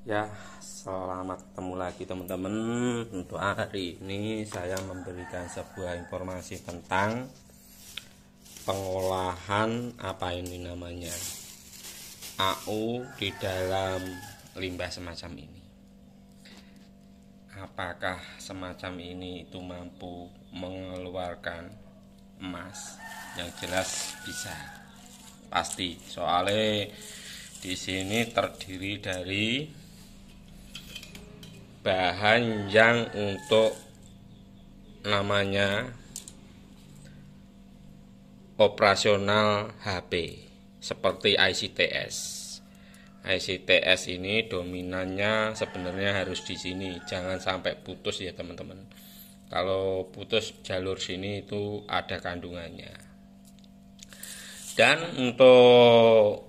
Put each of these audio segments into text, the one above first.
Ya, selamat ketemu lagi teman-teman. Untuk hari ini saya memberikan sebuah informasi tentang pengolahan apa ini namanya AU di dalam limbah semacam ini. Apakah semacam ini itu mampu mengeluarkan emas? Yang jelas bisa. Pasti, soalnya di sini terdiri dari bahan yang untuk namanya operasional HP seperti ICTS. ICTS ini dominannya sebenarnya harus di sini, jangan sampai putus ya teman-teman. Kalau putus jalur sini itu ada kandungannya. Dan untuk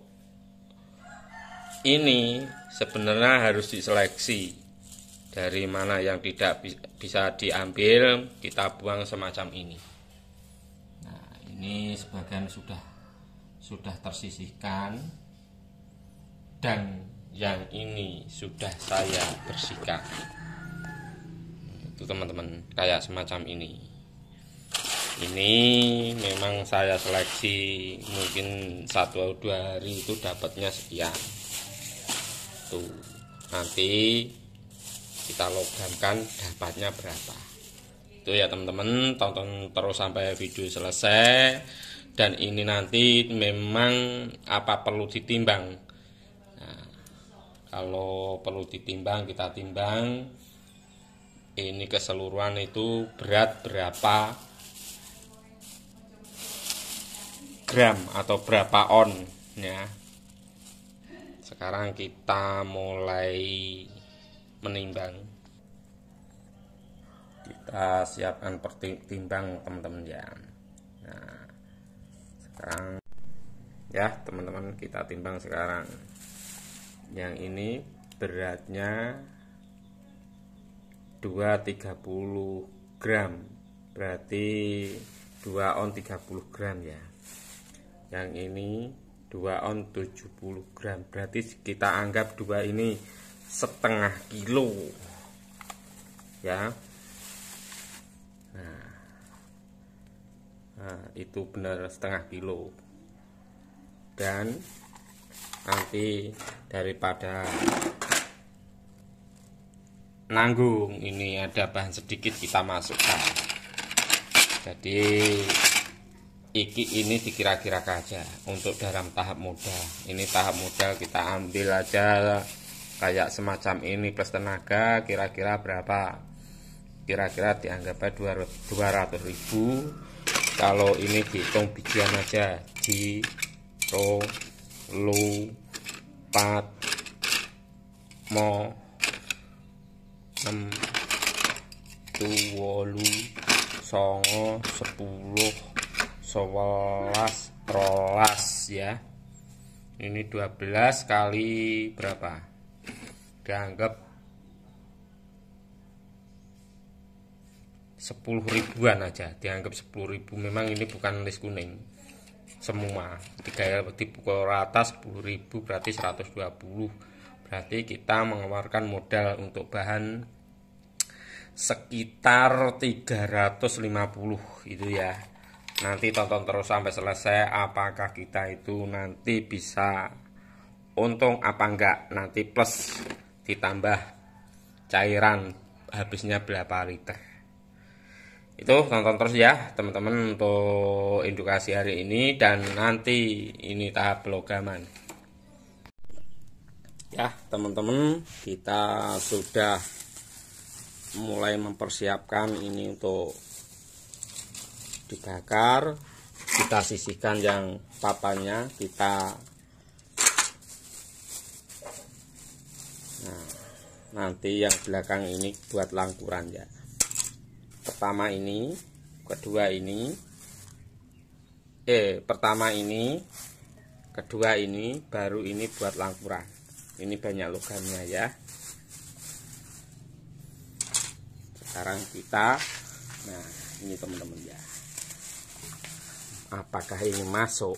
ini sebenarnya harus diseleksi. Dari mana yang tidak bisa diambil, kita buang semacam ini. Nah, ini sebagian sudah tersisihkan, dan yang ini sudah saya bersihkan. Itu teman-teman, kayak semacam ini. Ini memang saya seleksi, mungkin 1 atau 2 hari itu dapatnya sekian. Tuh, nanti kita logamkan dapatnya berapa. Itu ya teman-teman, tonton terus sampai video selesai. Dan ini nanti memang apa perlu ditimbang. Nah, kalau perlu ditimbang, kita timbang ini keseluruhan itu berat berapa gram atau berapa on ya. Sekarang kita mulai menimbang. Kita siapkan timbang teman-teman ya. Nah, sekarang ya teman-teman, kita timbang sekarang. Yang ini beratnya 230 gram, berarti 2 on 30 gram ya. Yang ini 2 on 70 gram, berarti kita anggap 2 ini setengah kilo ya. Nah, itu benar setengah kilo. Dan nanti daripada nanggung, ini ada bahan sedikit kita masukkan. Jadi ini dikira-kira aja untuk dalam tahap modal. Ini tahap modal, kita ambil aja kayak semacam ini plus tenaga kira-kira berapa, kira-kira dianggapnya 200.000. kalau ini dihitung bijian aja, di ro lu 4 mo 6 tuwolu songo 10 11 rolas ya. Ini 12 kali berapa, dianggap 10 ribuan aja, dianggap 10 ribu. Memang ini bukan list kuning semua, 3 dipukul rata 10 ribu berarti 120. Berarti kita mengeluarkan modal untuk bahan sekitar 350 itu ya. Nanti tonton terus sampai selesai, apakah kita itu nanti bisa untung apa enggak, nanti plus ditambah cairan habisnya berapa liter. Itu tonton terus ya teman-teman untuk edukasi hari ini. Dan nanti ini tahap pelogaman ya teman-teman. Kita sudah mulai mempersiapkan ini untuk dibakar. Kita sisihkan yang papannya, kita nanti yang belakang ini buat langkuran ya. Pertama ini, kedua ini, pertama ini, kedua ini, baru ini buat langkuran. Ini banyak logamnya ya. Sekarang kita, nah ini teman-teman ya, apakah ini masuk?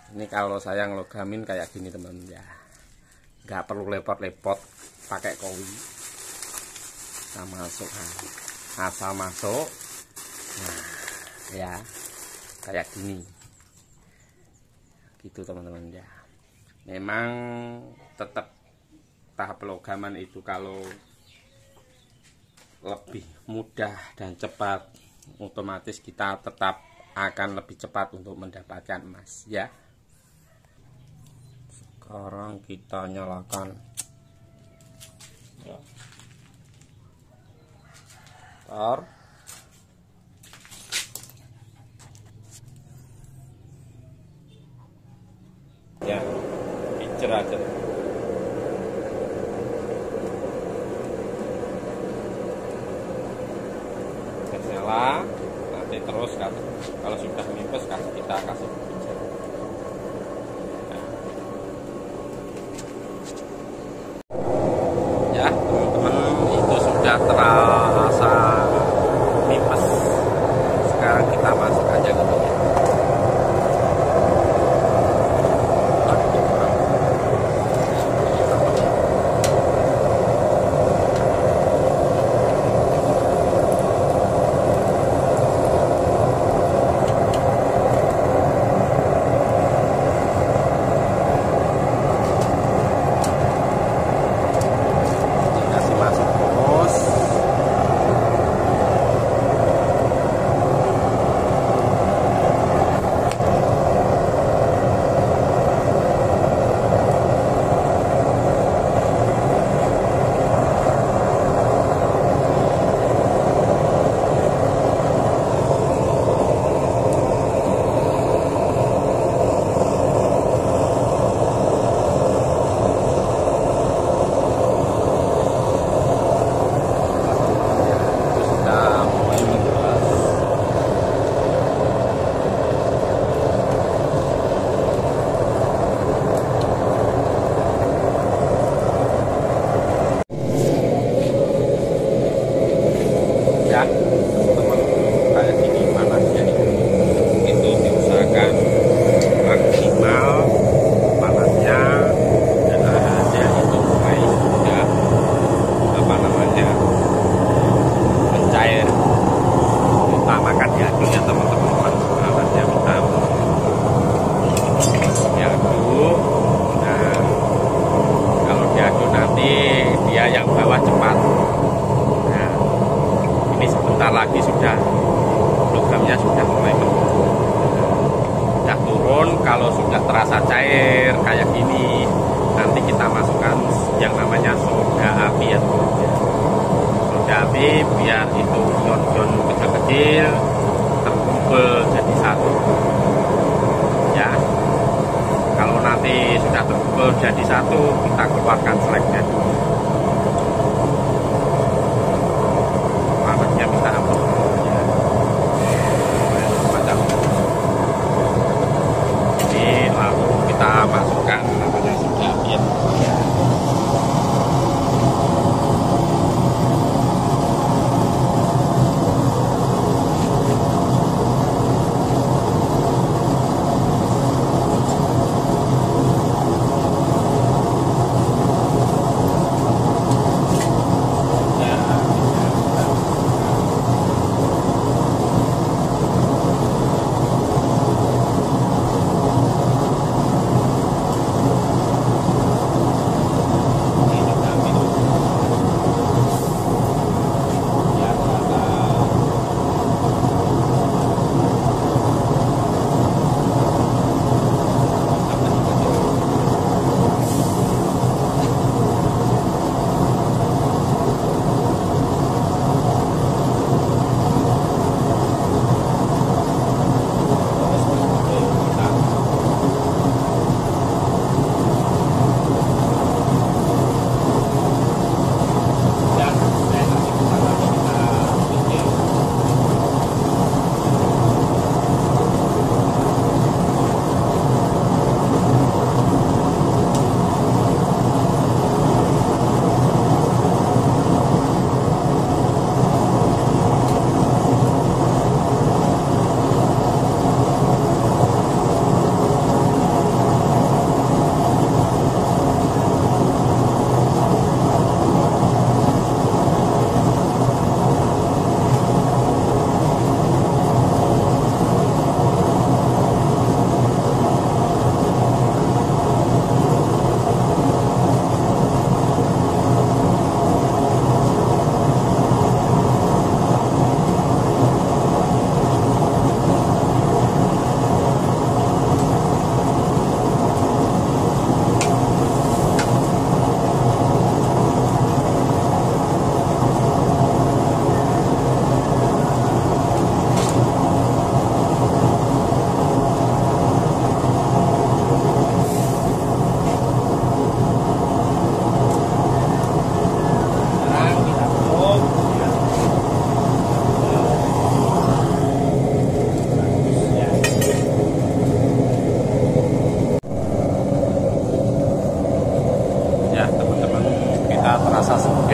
Ini kalau saya ngelogamin kayak gini teman-teman ya, nggak perlu lepot-lepot pakai kowi. Kita masuk, asal masuk, nah ya kayak gini, gitu teman-teman ya. Memang tetap tahap pelogaman itu kalau lebih mudah dan cepat, otomatis kita tetap akan lebih cepat untuk mendapatkan emas ya. Sekarang kita nyalakan ya. Ya, picer aja. Nyala, nanti terus kalau sudah mimpes kita kasih picer. Ya teman-teman, itu sudah terasa mimpes. Sekarang kita masuk aja gitu ya. Ya teman-teman, kayak gini panasnya itu diusahakan maksimal panasnya, dan airnya itu mulai sudah mencair. Utamakan diaduk ya teman-teman, alatnya kita diaduk. Nah kalau diaduk nanti dia yang bawah cepat. Ini sebentar lagi sudah logamnya sudah mulai menurun. Sudah turun, kalau sudah terasa cair kayak gini, nanti kita masukkan yang namanya soda api ya. Soda api biar itu ion-ion kecil-kecil terkumpul jadi satu. Ya. Kalau nanti sudah terkumpul jadi satu, kita keluarkan seleknya dulu. Panasnya bisa ampun ya. Macam ini, lalu kita masukkan namanya soda api ya.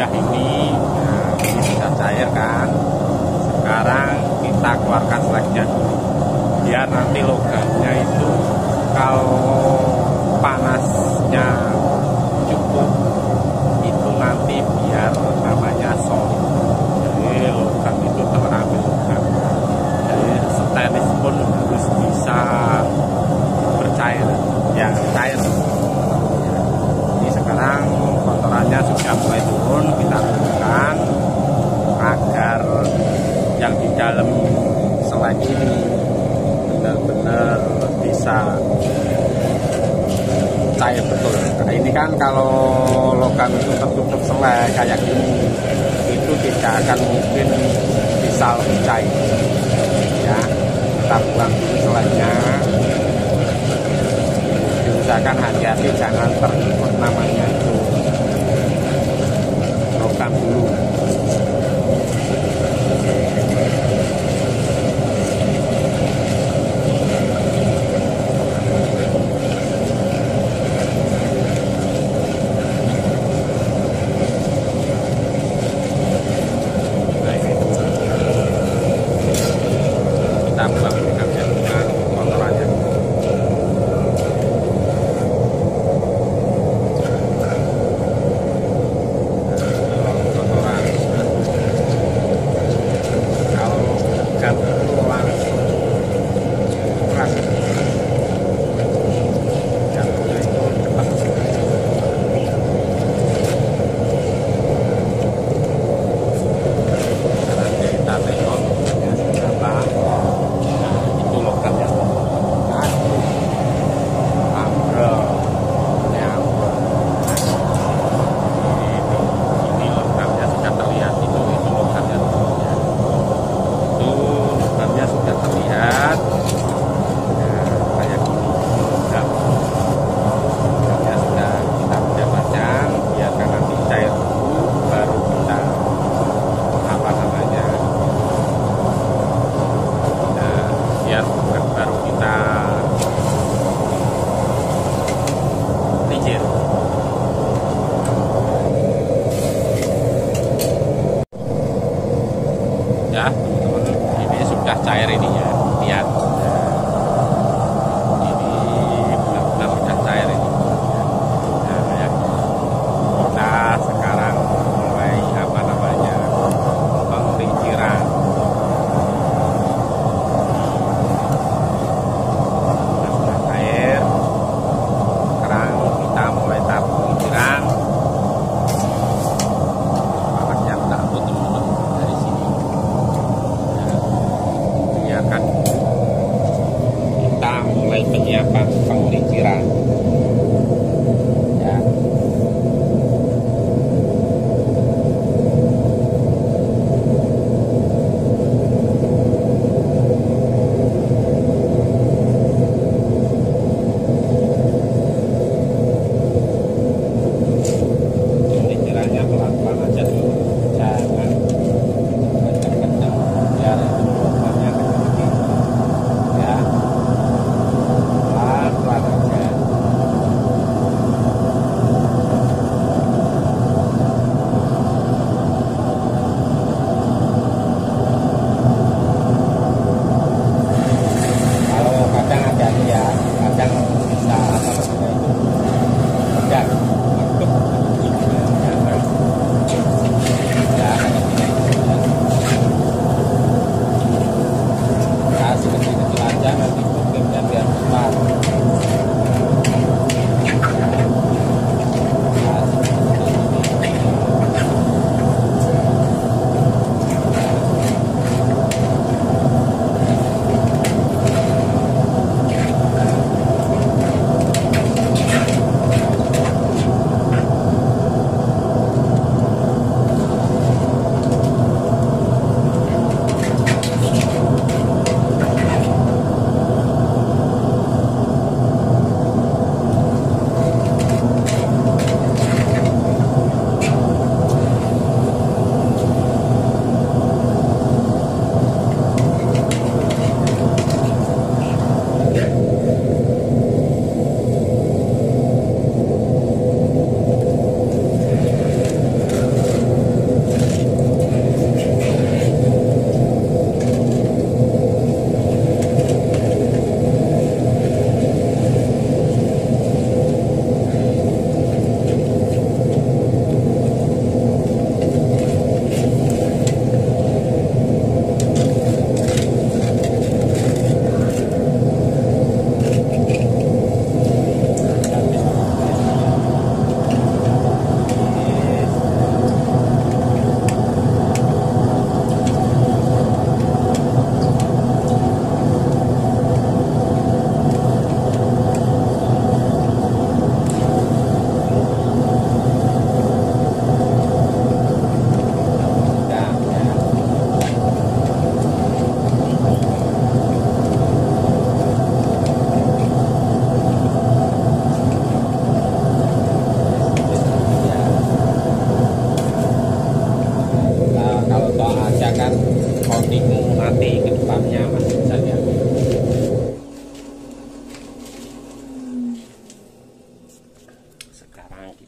sudah ini sudah cair kan. Sekarang kita keluarkan seleknya biar nanti logamnya itu kalau panasnya cukup itu nanti biar namanya solid. Jadi logam itu terambil logam. Jadi stainless pun harus bisa bercair, ya cair. Ini sekarang kotorannya sudah mulai turun, kita turunkan agar yang di dalam selai ini benar-benar bisa cair betul. Nah, ini kan kalau logam itu tertutup selai kayak gini, itu tidak akan mungkin bisa lebih cair. Ya, kita buang dulu selainya. Diusahakan hati-hati jangan tertutup namanya itu logam dulu.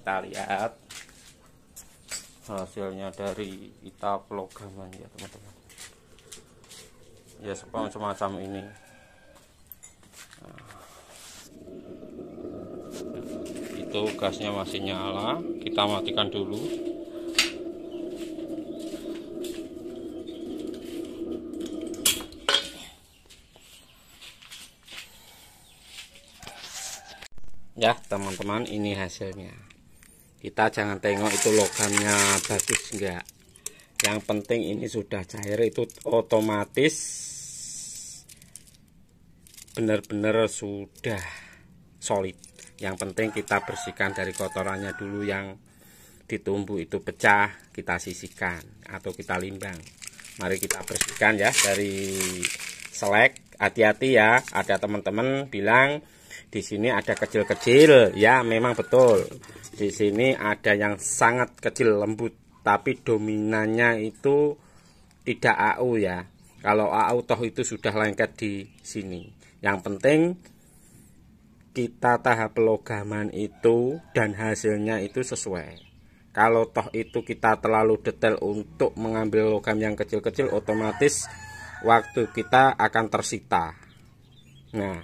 kita lihat hasilnya dari kita pelogaman ya teman-teman. Ya semacam ini. Nah, itu gasnya masih nyala, kita matikan dulu. Ya teman-teman, ini hasilnya. Kita jangan tengok itu logamnya bagus enggak, yang penting ini sudah cair, itu otomatis benar-benar sudah solid. Yang penting kita bersihkan dari kotorannya dulu, yang ditumbuh itu pecah kita sisihkan atau kita limbang. Mari kita bersihkan ya dari selek. Hati-hati ya, ada teman-teman bilang di sini ada kecil-kecil, ya memang betul. Di sini ada yang sangat kecil lembut, tapi dominannya itu tidak AU ya. Kalau AU toh itu sudah lengket di sini. Yang penting kita tahap pelogaman itu dan hasilnya itu sesuai. Kalau toh itu kita terlalu detail untuk mengambil logam yang kecil-kecil, otomatis waktu kita akan tersita. Nah,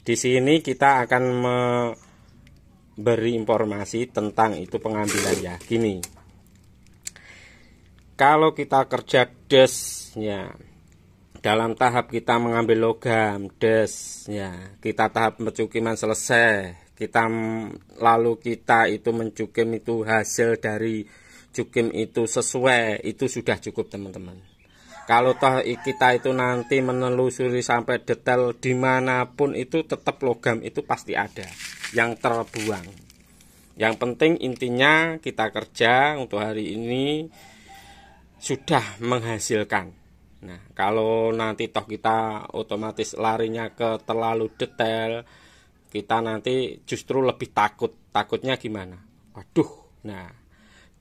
di sini kita akan memberi informasi tentang itu pengambilan ya. Gini, kalau kita kerja des ya, dalam tahap kita mengambil logam des ya, kita tahap pencukiman selesai, kita lalu kita itu mencukim itu hasil dari cukim itu sesuai, itu sudah cukup teman-teman. Kalau toh kita itu nanti menelusuri sampai detail dimanapun, itu tetap logam itu pasti ada yang terbuang. Yang penting intinya kita kerja untuk hari ini sudah menghasilkan. Nah, kalau nanti toh kita otomatis larinya ke terlalu detail, kita nanti justru lebih takut. Takutnya gimana? Waduh, nah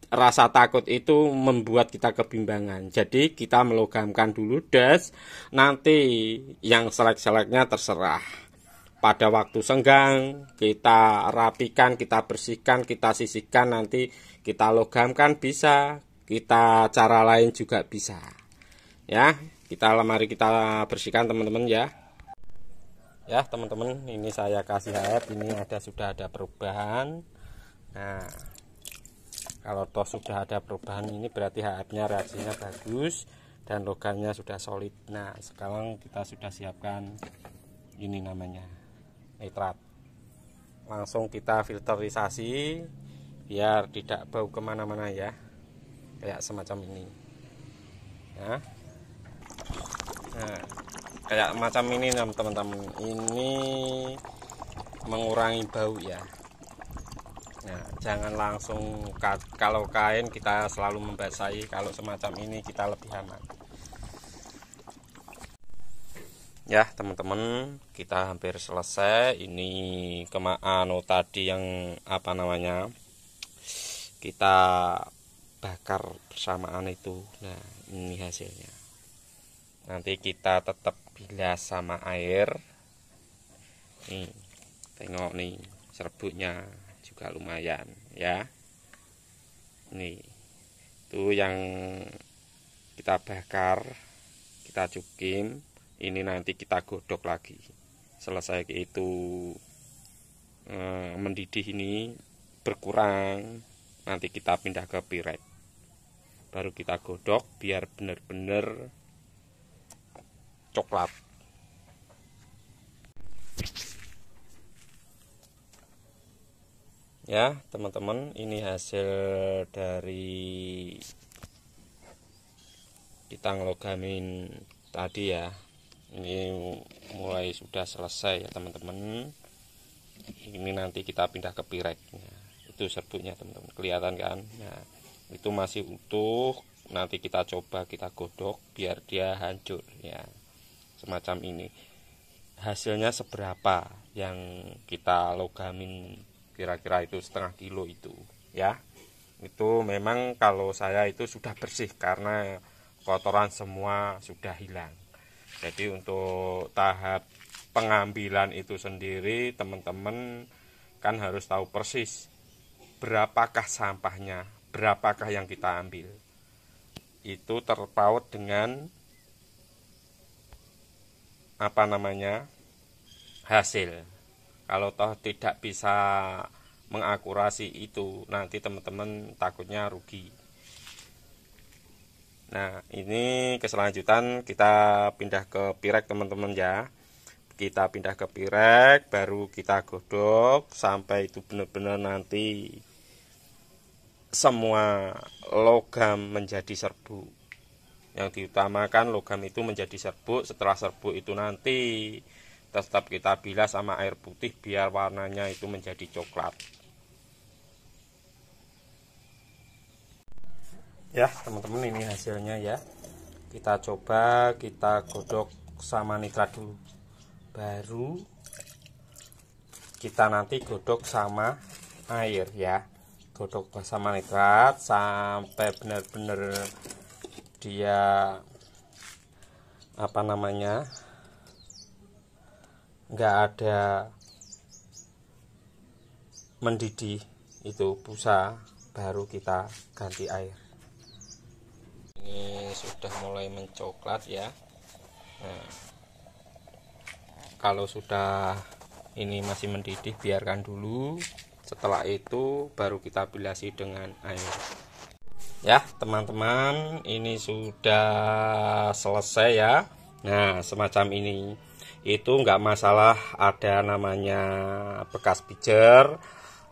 rasa takut itu membuat kita kebimbangan. Jadi kita melogamkan dulu des, nanti yang selek-seleknya terserah. Pada waktu senggang kita rapikan, kita bersihkan, kita sisihkan, nanti kita logamkan bisa, kita cara lain juga bisa. Ya, mari kita bersihkan teman-teman ya. Ya teman-teman, ini saya kasih HF, ini sudah ada perubahan. Nah, kalau toh sudah ada perubahan ini berarti HF-nya reaksinya bagus dan logamnya sudah solid. Nah, sekarang kita sudah siapkan ini namanya nitrat. Langsung kita filterisasi biar tidak bau kemana-mana ya, kayak semacam ini ya. Nah, kayak macam ini teman-teman, ini mengurangi bau ya. Nah, jangan langsung, kalau kain kita selalu membasahi, kalau semacam ini kita lebih aman. Ya teman-teman, kita hampir selesai. Ini tadi yang apa namanya, kita bakar bersamaan itu. Nah, ini hasilnya. Nanti kita tetap bilas sama air. Nih, tengok nih serbuknya juga lumayan ya. Nih itu yang kita bakar, kita cukim, ini nanti kita godok lagi. Selesai itu mendidih ini berkurang, nanti kita pindah ke piret, baru kita godok biar benar-benar coklat. Ya teman-teman, ini hasil dari kita ngelogamin tadi ya. Ini mulai sudah selesai ya teman-teman. Ini nanti kita pindah ke pirek. Nah, itu serbuknya teman-teman, kelihatan kan? Nah, itu masih utuh. Nanti kita coba kita godok biar dia hancur ya, semacam ini. Hasilnya seberapa yang kita logamin, kira-kira itu setengah kilo itu ya. Itu memang kalau saya itu sudah bersih karena kotoran semua sudah hilang. Jadi untuk tahap pengambilan itu sendiri teman-teman kan harus tahu persis berapakah sampahnya, berapakah yang kita ambil. Itu terpaut dengan hasil. Kalau toh tidak bisa mengakurasi itu, nanti teman-teman takutnya rugi. Nah, ini keselanjutan kita pindah ke pirek teman-teman ya. Kita pindah ke pirek, baru kita godok sampai itu benar-benar nanti semua logam menjadi serbuk. Yang diutamakan logam itu menjadi serbuk. Setelah serbuk itu nanti tetap kita bilas sama air putih biar warnanya itu menjadi coklat. Ya teman-teman, ini hasilnya ya. Kita coba kita godok sama nitrat dulu, baru kita nanti godok sama air ya. Godok sama nitrat sampai benar-benar dia nggak ada mendidih itu busa, baru kita ganti air. Ini sudah mulai mencoklat ya. Nah, kalau sudah ini masih mendidih, biarkan dulu. Setelah itu baru kita bilasi dengan air. Ya teman-teman, ini sudah selesai ya. Nah semacam ini, itu nggak masalah ada namanya bekas pijer.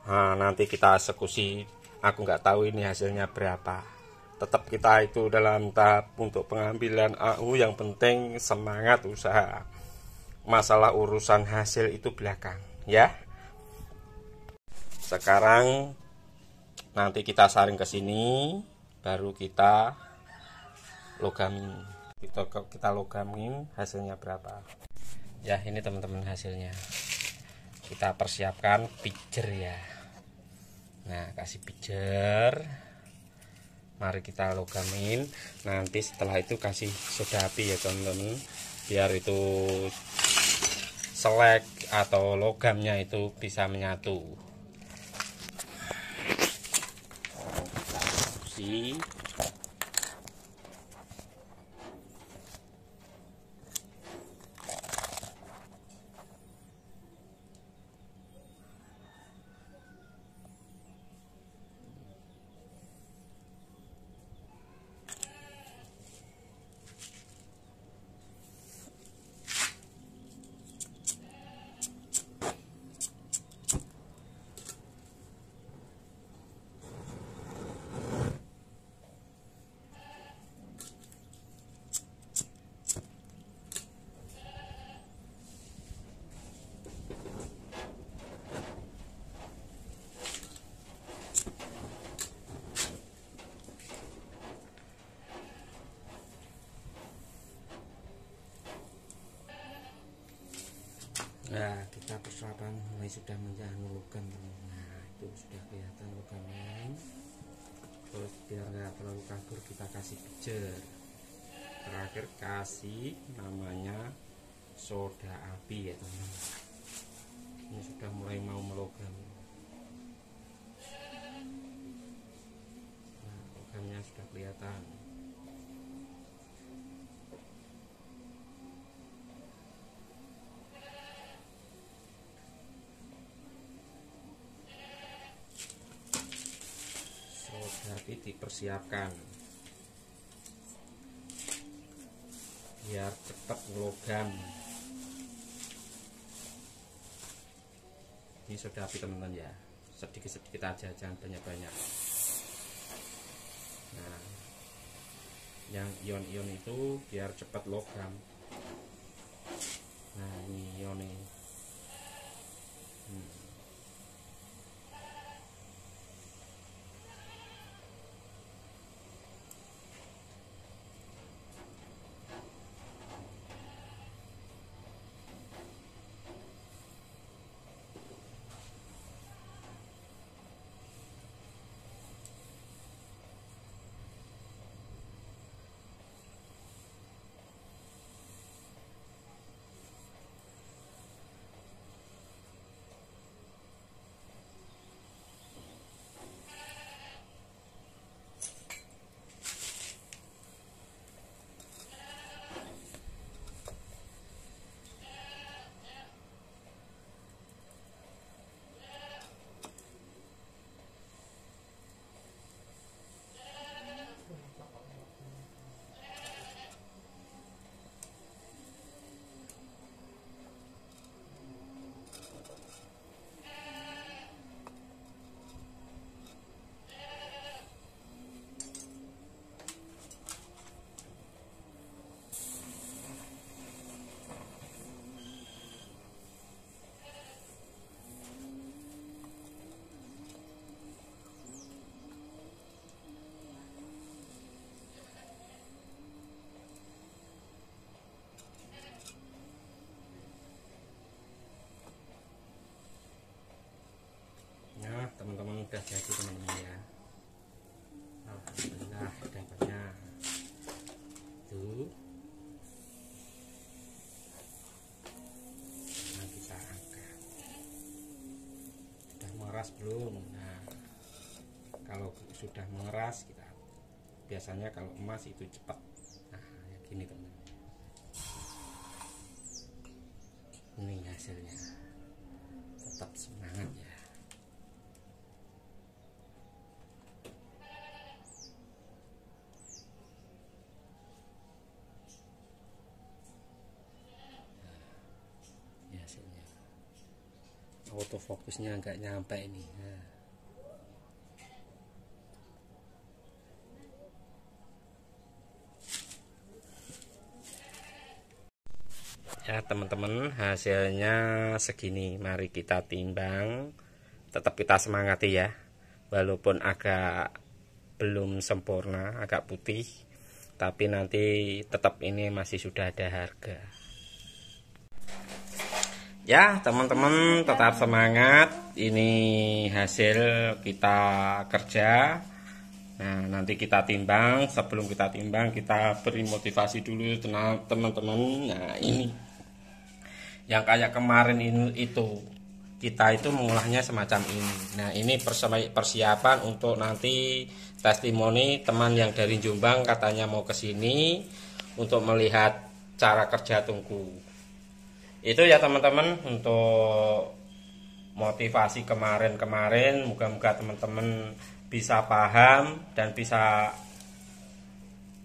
Nah, nanti kita eksekusi, aku nggak tahu ini hasilnya berapa. Tetap kita itu dalam tahap untuk pengambilan AU, yang penting semangat usaha. Masalah urusan hasil itu belakang ya. Sekarang nanti kita saring ke sini, baru kita logamin. Kita logamin hasilnya berapa. Ya ini teman-teman hasilnya. Kita persiapkan pijer ya. Nah kasih pijer, mari kita logamin. Nanti setelah itu kasih soda api ya teman-teman, biar itu selek atau logamnya itu bisa menyatu. Nah kita persiapan mulai sudah menjadi logam. Nah itu sudah kelihatan logamnya. Terus biar nggak terlalu kabur, kita kasih pijer. Terakhir kasih namanya soda api ya teman-teman. Ini sudah mulai mau melogam. Nah logamnya sudah kelihatan. Tapi dipersiapkan biar cepat logam. Ini soda api teman-teman ya, sedikit-sedikit aja, jangan banyak-banyak. Nah yang ion-ion itu biar cepat logam. Nah ini ion ini. mengeras belum. Nah, kalau sudah mengeras kita biasanya kalau emas itu cepat. Nah, gini teman-teman. Ini hasilnya. Tetap semangat ya. Nah, hasilnya. Autofokusnya nggak nyampe ini. Nah. Ya teman-teman, hasilnya segini. Mari kita timbang. Tetap kita semangati ya, walaupun agak belum sempurna, agak putih, tapi nanti tetap ini masih sudah ada harga. Ya teman-teman, tetap semangat. Ini hasil kita kerja. Nah, nanti kita timbang. Sebelum kita timbang, kita beri motivasi dulu teman-teman. Nah, ini yang kayak kemarin itu kita itu mengolahnya semacam ini. Nah, ini persiapan untuk nanti testimoni teman yang dari Jombang katanya mau ke sini untuk melihat cara kerja tungku. Itu ya teman-teman untuk motivasi kemarin-kemarin. Moga-moga teman-teman bisa paham dan bisa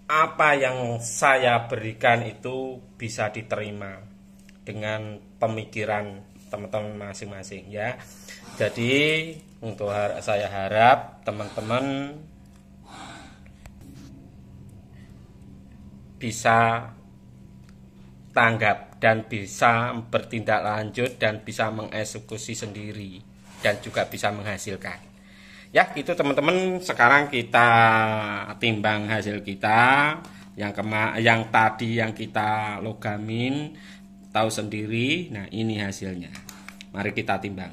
apa yang saya berikan itu bisa diterima dengan pemikiran teman-teman masing-masing ya. Jadi untuk saya harap teman-teman bisa tanggap dan bisa bertindak lanjut dan bisa mengeksekusi sendiri dan juga bisa menghasilkan. Ya gitu teman-teman, sekarang kita timbang hasil kita yang tadi yang kita logamin, tahu sendiri. Nah, ini hasilnya. Mari kita timbang.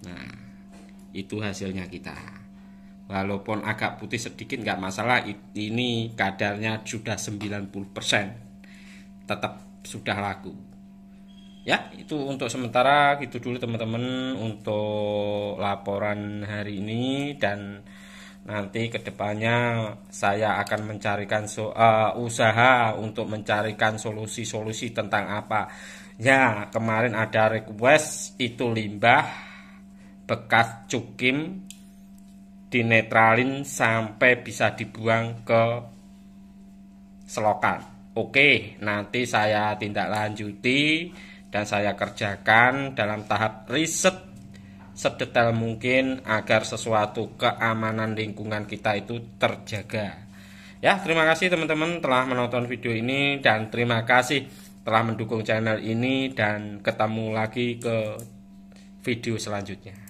Nah, itu hasilnya kita. Walaupun agak putih sedikit nggak masalah, ini kadarnya sudah 90%. Tetap sudah laku. Ya, itu untuk sementara gitu dulu teman-teman untuk laporan hari ini, dan nanti kedepannya saya akan mencarikan usaha untuk mencarikan solusi-solusi tentang apa. Ya, kemarin ada request itu limbah bekas cukim dinetralin sampai bisa dibuang ke selokan. Oke, nanti saya tindak lanjuti dan saya kerjakan dalam tahap riset sedetail mungkin agar sesuatu keamanan lingkungan kita itu terjaga. Ya, terima kasih teman-teman telah menonton video ini dan terima kasih telah mendukung channel ini, dan ketemu lagi ke video selanjutnya.